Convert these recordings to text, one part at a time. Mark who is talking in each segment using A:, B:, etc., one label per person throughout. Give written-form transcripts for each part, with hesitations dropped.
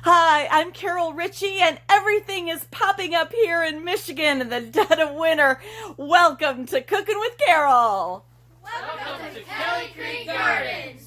A: Hi, I'm Carol Ritchie, and everything is popping up here in Michigan in the dead of winter. Welcome to Cooking with Carol.
B: Welcome to Kelley Creek Gardens.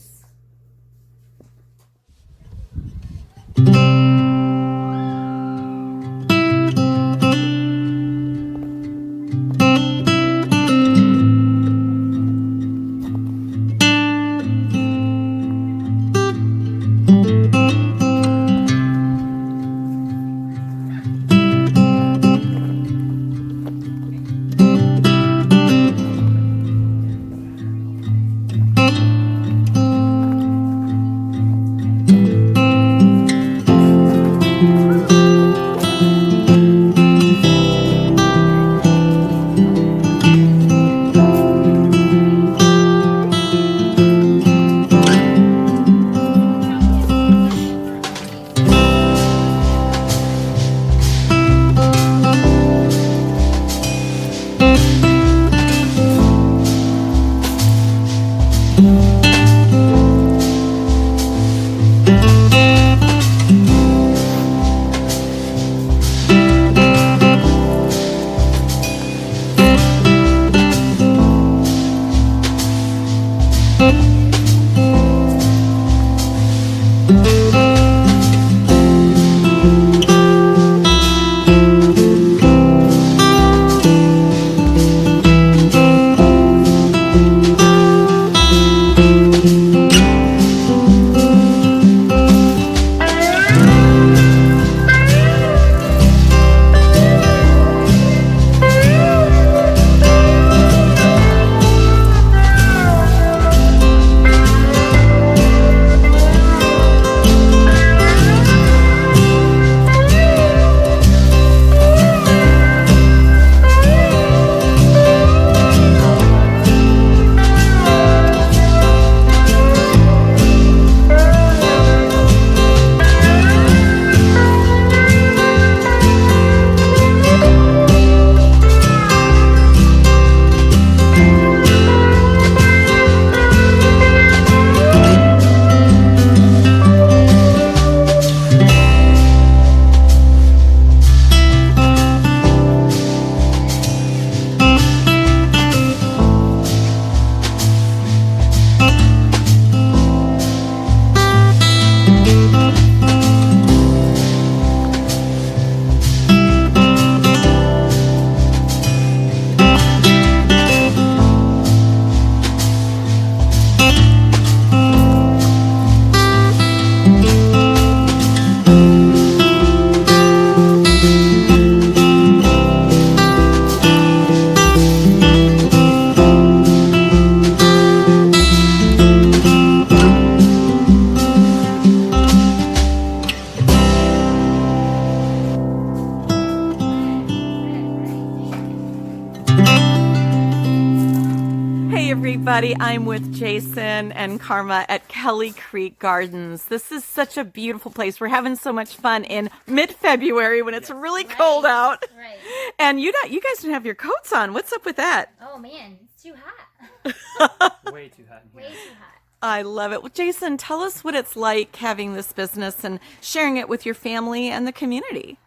A: Everybody, I'm with Jason and Karma at Kelley Creek Gardens. This is such a beautiful place. We're having so much fun in mid-February when it's really cold out.
B: Right.
A: And you guys don't have your coats on. What's up with that?
B: Oh man, it's too hot.
C: Way too hot in
B: Way
C: here.
B: too hot.
A: I love it. Well, Jason, tell us what it's like having this business and sharing it with your family and the community.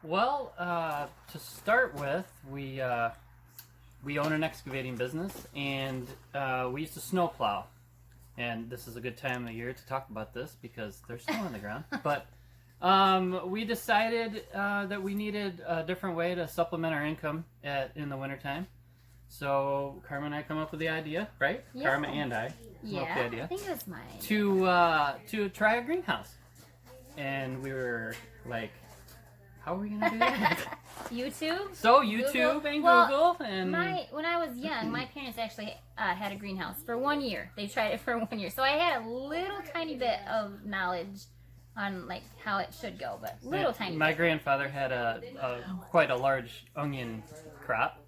C: Well, to start with, we own an excavating business, and we used to snowplow. And this is a good time of year to talk about this because there's snow on the ground. But we decided that we needed a different way to supplement our income in the wintertime. So Karma and I come up with the idea, right?
B: Yeah.
C: Karma and I come up with the idea
B: I think it was mine.
C: to try a greenhouse. And we were like, how are we gonna do that?
B: YouTube.
C: So YouTube and
B: Well,
C: Google and
B: When I was young, my parents actually had a greenhouse for 1 year. They tried it for 1 year, so I had a little tiny bit of knowledge on like how it should go, but little tiny.
C: My
B: bit.
C: grandfather had quite a large onion crop,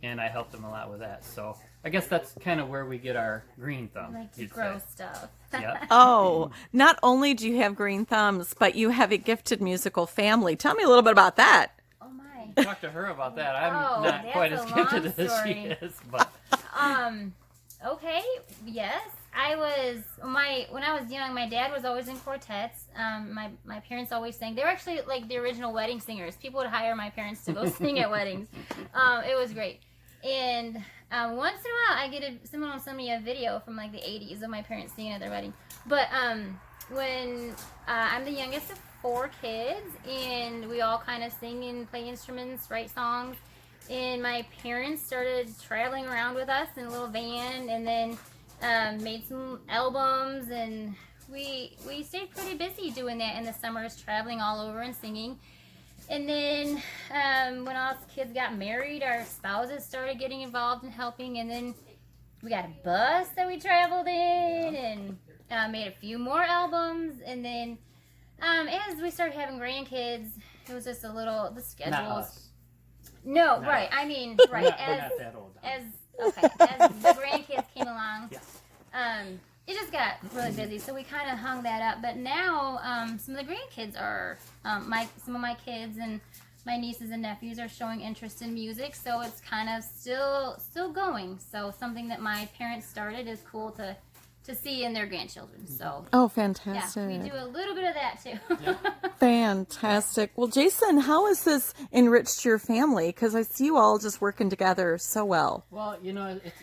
C: and I helped him a lot with that. So I guess that's kind of where we get our green thumb.
B: I like to
C: you'd
B: grow
C: say.
B: stuff.
C: Yep.
A: Oh, not only do you have green thumbs, but you have a gifted musical family. Tell me a little bit about that.
B: Oh my.
C: Talk to her about that. I'm
B: Oh,
C: not quite as
B: that's a
C: gifted
B: long
C: as she
B: story.
C: is, but
B: Okay. Yes. when I was young, my dad was always in quartets. My parents always sang. They were actually like the original wedding singers. People would hire my parents to go sing at weddings. It was great. And once in a while, I get someone will send me a video from like the 80s of my parents singing at their wedding. But when I'm the youngest of 4 kids, and we all kind of sing and play instruments, write songs. And my parents started traveling around with us in a little van, and then made some albums, and we stayed pretty busy doing that in the summers, traveling all over and singing. And then when all the kids got married, our spouses started getting involved in helping, and then we got a bus that we traveled in, and made a few more albums. And then as we started having grandkids, it was just the schedules. No, right. I mean, right.
C: We're not that old.
B: As the grandkids came along,
C: Yes.
B: it just got really busy, so we kind of hung that up. But now, some of the grandkids are, some of my kids and my nieces and nephews are showing interest in music, so it's kind of still going. So something that my parents started is cool to see in their grandchildren. So
A: Oh, fantastic.
B: yeah, we do a little bit of that too.
C: Yeah.
A: Fantastic. Well, Jason, how has this enriched your family? Because I see you all just working together so well.
C: Well,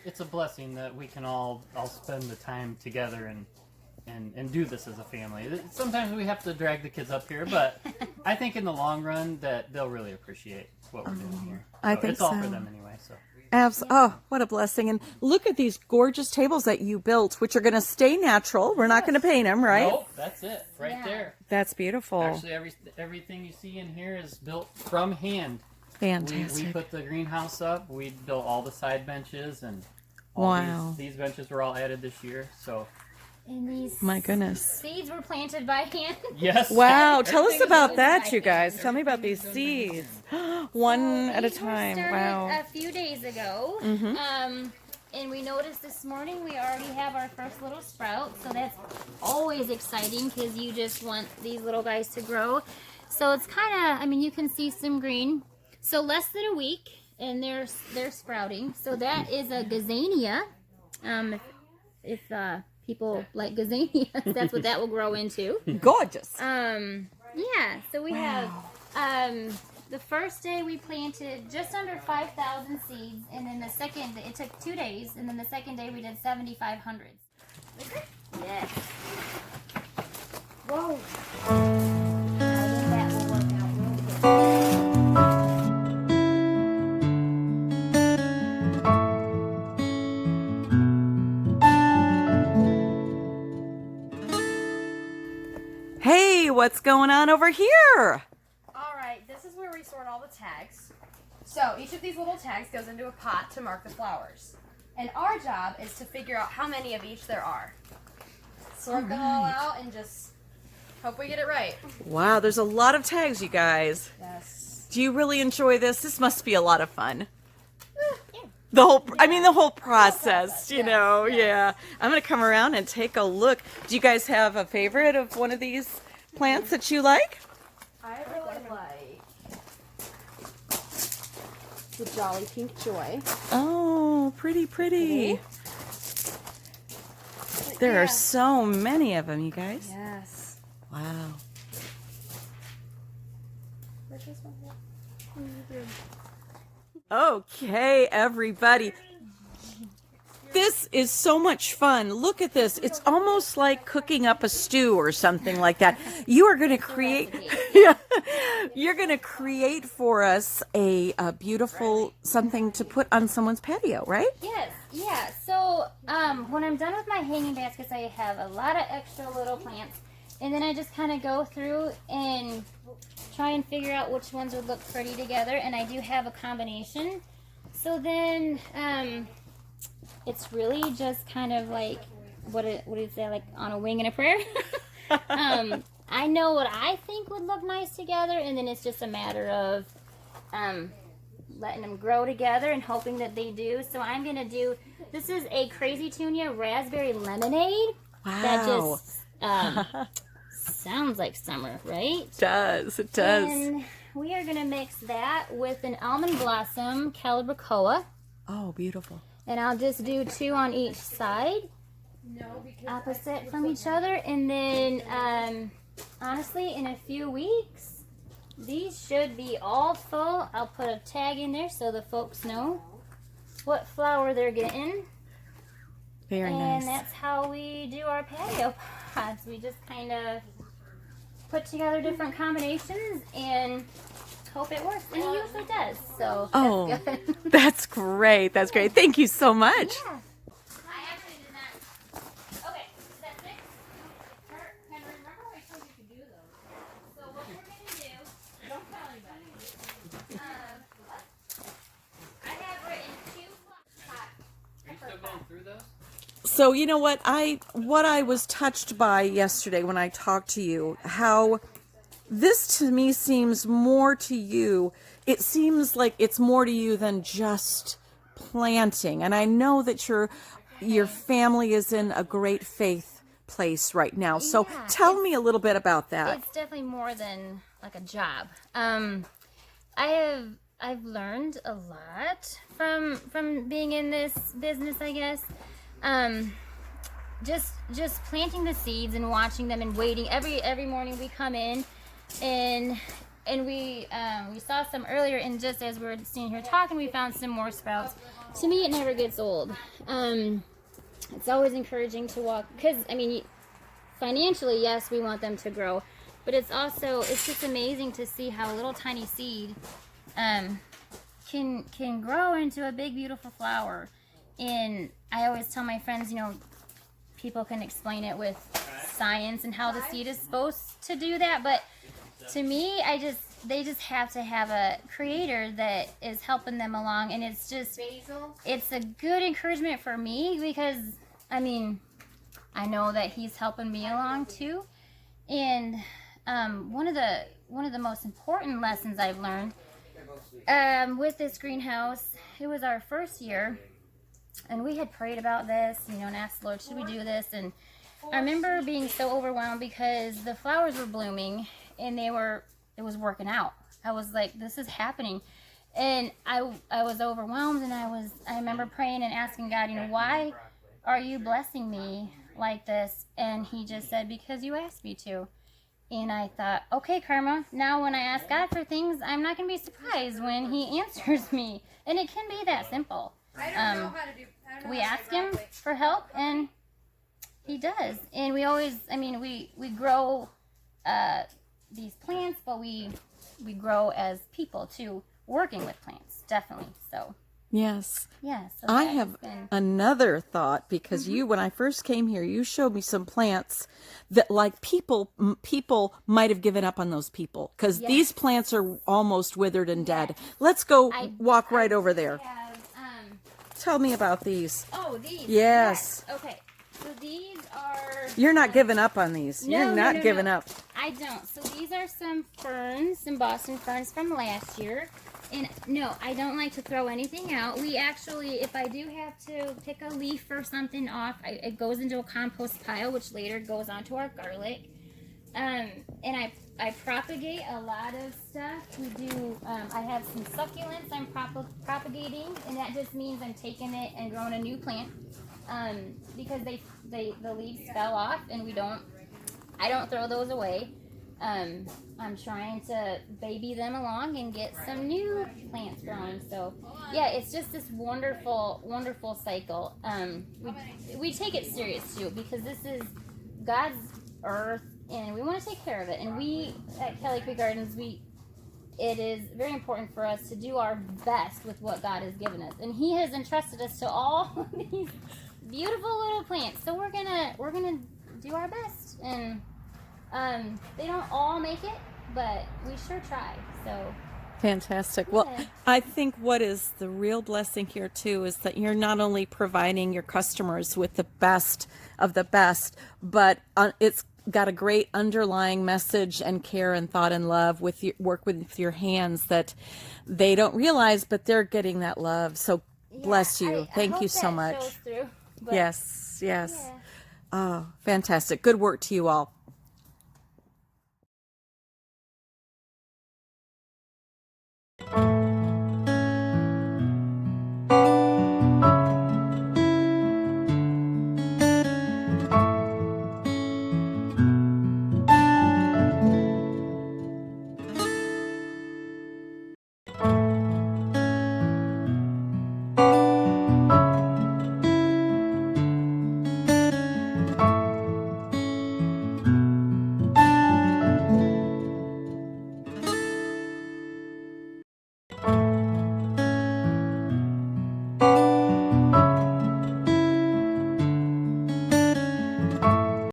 C: it's a blessing that we can all spend the time together and do this as a family. Sometimes we have to drag the kids up here, but I think in the long run that they'll really appreciate what we're doing here. So
A: I think
C: it's all
A: so.
C: for them anyway. So
A: Oh, what a blessing. And look at these gorgeous tables that you built, which are going to stay natural. We're not going to paint them, right?
C: Nope, that's it right
B: Yeah.
C: there.
A: That's beautiful.
C: Actually, everything you see in here is built from hand.
A: Fantastic.
C: We put the greenhouse up. We built all the side benches, and all
A: Wow.
C: these benches were all added this year. So
B: And these
A: My goodness.
B: seeds were planted by hand.
C: yes.
A: Wow. Tell us
C: Everything is
A: about
B: done
A: that,
B: by
A: you guys.
B: hand.
A: Tell me about these seeds. One at a
B: These were
A: time.
B: started
A: Wow.
B: A few days ago. And we noticed this morning we already have our first little sprout. So that's always exciting because you just want these little guys to grow. So it's kind of, you can see some green. So less than a week, and they're sprouting. So that is a gazania. If people like gazanias, that's what that will grow into.
A: Gorgeous.
B: Yeah, so we have the first day we planted just under 5,000 seeds, and then the second it took 2 days, and then the second day we did 7,500. Yes. Whoa. I think that will work out real good.
A: Hey, what's going on over here?
D: All right, this is where we sort all the tags. So each of these little tags goes into a pot to mark the flowers. And our job is to figure out how many of each there are. Sort them all out and just hope we get it right.
A: Wow, there's a lot of tags, you guys.
D: Yes.
A: Do you really enjoy this? This must be a lot of fun. The whole process, you know, yeah. I'm going to come around and take a look. Do you guys have a favorite of one of these plants that you like?
D: I really like the Jolly Pink Joy.
A: Oh, pretty, pretty. There are so many of them, you guys.
D: Yes.
A: Wow.
D: Where's this one?
A: Okay, everybody. This is so much fun. Look at this. It's almost like cooking up a stew or something like that. You are going to create yeah. You're going to create for us a beautiful something to put on someone's patio, right?
B: Yes, yeah. So when I'm done with my hanging baskets, I have a lot of extra little plants, and then I just kind of go through and try and figure out which ones would look pretty together, and I do have a combination. So then it's really just kind of like what is that, like on a wing and a prayer? I know what I think would look nice together, and then it's just a matter of letting them grow together and hoping that they do. So I'm gonna do, this is a Crazy Tunia raspberry lemonade.
A: Wow.
B: That just sounds like summer, right?
A: It does. It does.
B: And we are gonna mix that with an almond blossom calibrachoa.
A: Oh, beautiful.
B: And I'll just do 2 on each side.
D: No, because
B: opposite from each other, and then honestly, in a few weeks, these should be all full. I'll put a tag in there so the folks know what flower they're getting.
A: Very
B: And
A: nice.
B: that's how we do our patio pots. We just kind of put together different combinations and hope it works. And it usually does. So
A: Oh,
B: that's good.
A: that's great. That's great. Thank you so much.
B: Yeah. I actually did not. Okay, is that six? Henry, remember I told you to do those? So what we're going to do, don't tell anybody. I have written 2 pot.
C: Are you still going through those?
A: So you know what I was touched by yesterday when I talked to you, how this to me seems more to you. It seems like it's more to you than just planting. And I know that your family is in a great faith place right now. So
B: Yeah,
A: tell me a little bit about that.
B: It's definitely more than like a job. I've learned a lot from being in this business, I guess. Just planting the seeds and watching them and waiting. Every morning we come in and we saw some earlier, and just as we were sitting here talking, we found some more sprouts. To me, it never gets old. It's always encouraging to walk, because I mean, financially, yes, we want them to grow, but it's just amazing to see how a little tiny seed can grow into a big, beautiful flower. And I always tell my friends, people can explain it with science and how the seed is supposed to do that, but to me, they just have to have a creator that is helping them along, and it's just it's a good encouragement for me, because I mean, I know that he's helping me along too. And one of the most important lessons I've learned with this greenhouse, it was our first year, and we had prayed about this, and asked the Lord, should we do this? And I remember being so overwhelmed because the flowers were blooming and it was working out. I was like, this is happening. And I was overwhelmed, and I remember praying and asking God, why are you blessing me like this? And he just said, because you asked me to. And I thought, okay, Karma, now when I ask God for things, I'm not going to be surprised when he answers me. And it can be that simple.
D: I don't know how to do.
B: We ask him for help, and he does. And we always, we grow these plants, but we grow as people too, working with plants, definitely. So
A: Yes.
B: yeah. So
A: I
B: that
A: have
B: has been-
A: another thought, because when I first came here, you showed me some plants that like people might have given up on those people, because these
B: Yes.
A: plants are almost withered and dead. Let's go walk right over there.
B: have,
A: Tell me about these.
B: oh, these.
A: Yes.
B: Okay. So these are.
A: You're not giving up on these.
B: No,
A: You're
B: no,
A: not
B: no,
A: giving
B: no.
A: up.
B: I don't. So these are some ferns, some Boston ferns from last year. And no, I don't like to throw anything out. We actually, if I do have to pick a leaf or something off, it goes into a compost pile, which later goes onto our garlic. And I propagate a lot of stuff. We do. I have some succulents I'm propagating, and that just means I'm taking it and growing a new plant. Because the leaves fell off, and I don't throw those away. I'm trying to baby them along and get some new plants growing. So yeah, it's just this wonderful, wonderful cycle. We take it serious too, because this is God's earth, and we want to take care of it. And we at Kelley Creek Gardens, it is very important for us to do our best with what God has given us, and He has entrusted us to all these beautiful little plants. So we're gonna do our best, and they don't all make it, but we sure try. So
A: Fantastic. Well,
B: Yeah.
A: I think what is the real blessing here too is that you're not only providing your customers with the best of the best, but it's got a great underlying message and care and thought and love with your work with your hands that they don't realize, but they're getting that love. So bless you.
B: I
A: Thank
B: hope
A: you so
B: that
A: much.
B: shows through, but
A: Yes.
B: yeah.
A: Oh, fantastic. Good work to you all.